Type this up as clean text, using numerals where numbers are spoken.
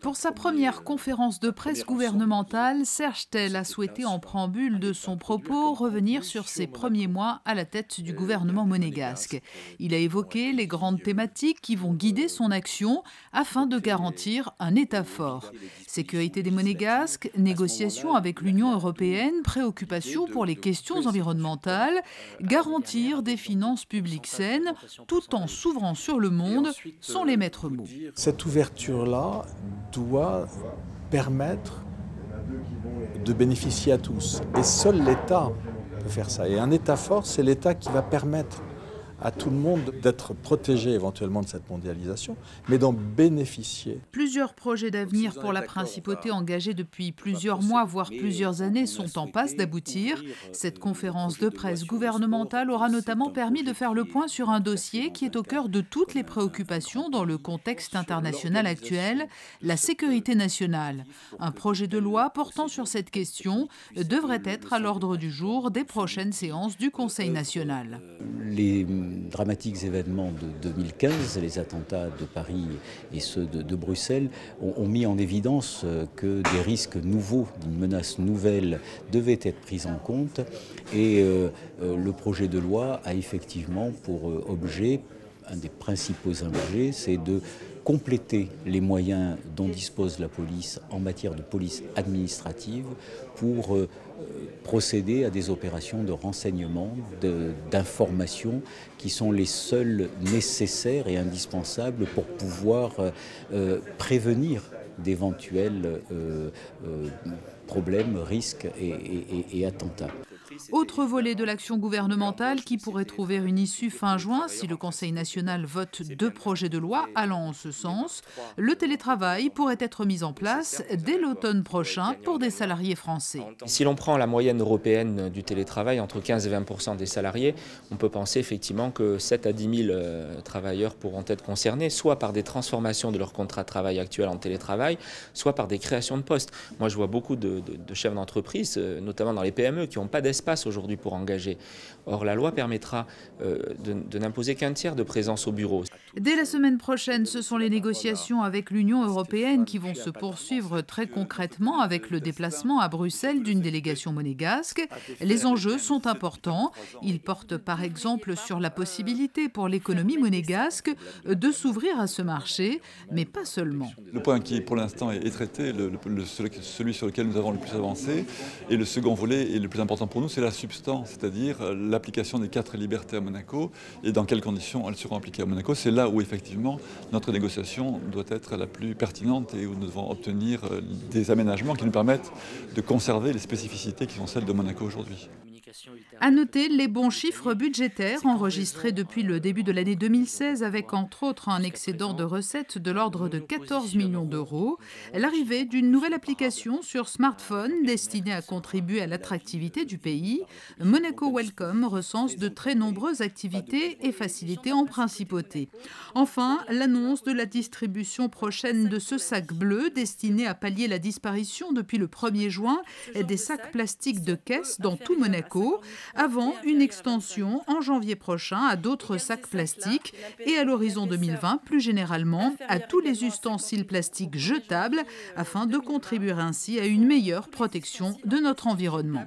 Pour sa première conférence de presse gouvernementale, Serge Tel a souhaité en préambule de son propos revenir sur ses premiers mois à la tête du gouvernement monégasque. Il a évoqué les grandes thématiques qui vont guider son action afin de garantir un État fort. Sécurité des Monégasques, négociations avec l'Union européenne, préoccupations pour les questions environnementales, garantir des finances publiques saines tout en s'ouvrant sur le monde sont les maîtres mots. Cette ouverture-là doit permettre de bénéficier à tous. Et seul l'État peut faire ça. Et un État fort, c'est l'État qui va permettre à tout le monde d'être protégé éventuellement de cette mondialisation, mais d'en bénéficier. Plusieurs projets d'avenir pour la principauté engagés depuis plusieurs mois, voire plusieurs années, sont en passe d'aboutir. Cette conférence de presse gouvernementale aura notamment permis de faire le point sur un dossier qui est au cœur de toutes les préoccupations dans le contexte international actuel, la sécurité nationale. Un projet de loi portant sur cette question devrait être à l'ordre du jour des prochaines séances du Conseil national. Les dramatiques événements de 2015, les attentats de Paris et ceux de Bruxelles, ont mis en évidence que des risques nouveaux, une menace nouvelle devaient être pris en compte. Et le projet de loi a effectivement pour objet, un des principaux objets, c'est de compléter les moyens dont dispose la police en matière de police administrative pour procéder à des opérations de renseignement, d'information qui sont les seules nécessaires et indispensables pour pouvoir prévenir d'éventuels problèmes, risques et attentats. Autre volet de l'action gouvernementale qui pourrait trouver une issue fin juin si le Conseil national vote 2 projets de loi allant en ce sens. Le télétravail pourrait être mis en place dès l'automne prochain pour des salariés français. Si l'on prend la moyenne européenne du télétravail, entre 15 et 20% des salariés, on peut penser effectivement que 7 à 10 000 travailleurs pourront être concernés, soit par des transformations de leur contrat de travail actuel en télétravail, soit par des créations de postes. Moi, je vois beaucoup de chefs d'entreprise, notamment dans les PME, qui n'ont pas d'espace aujourd'hui pour engager. Or, la loi permettra de n'imposer qu'un tiers de présence au bureau. Dès la semaine prochaine, ce sont les négociations avec l'Union européenne qui vont se poursuivre très concrètement avec le déplacement à Bruxelles d'une délégation monégasque. Les enjeux sont importants. Ils portent par exemple sur la possibilité pour l'économie monégasque de s'ouvrir à ce marché, mais pas seulement. Le point qui pour l'instant est traité, celui sur lequel nous avons le plus avancé, et le second volet et le plus important pour nous, c'est la substance, c'est-à-dire l'application des 4 libertés à Monaco et dans quelles conditions elles seront appliquées à Monaco. C'est là où effectivement notre négociation doit être la plus pertinente et où nous devons obtenir des aménagements qui nous permettent de conserver les spécificités qui sont celles de Monaco aujourd'hui. À noter les bons chiffres budgétaires enregistrés depuis le début de l'année 2016 avec entre autres un excédent de recettes de l'ordre de 14 millions d'euros, l'arrivée d'une nouvelle application sur smartphone destinée à contribuer à l'attractivité du pays. Monaco Welcome recense de très nombreuses activités et facilités en principauté. Enfin, l'annonce de la distribution prochaine de ce sac bleu destiné à pallier la disparition depuis le 1er juin des sacs plastiques de caisse dans tout Monaco, avant une extension en janvier prochain à d'autres sacs plastiques et à l'horizon 2020, plus généralement, à tous les ustensiles plastiques jetables afin de contribuer ainsi à une meilleure protection de notre environnement.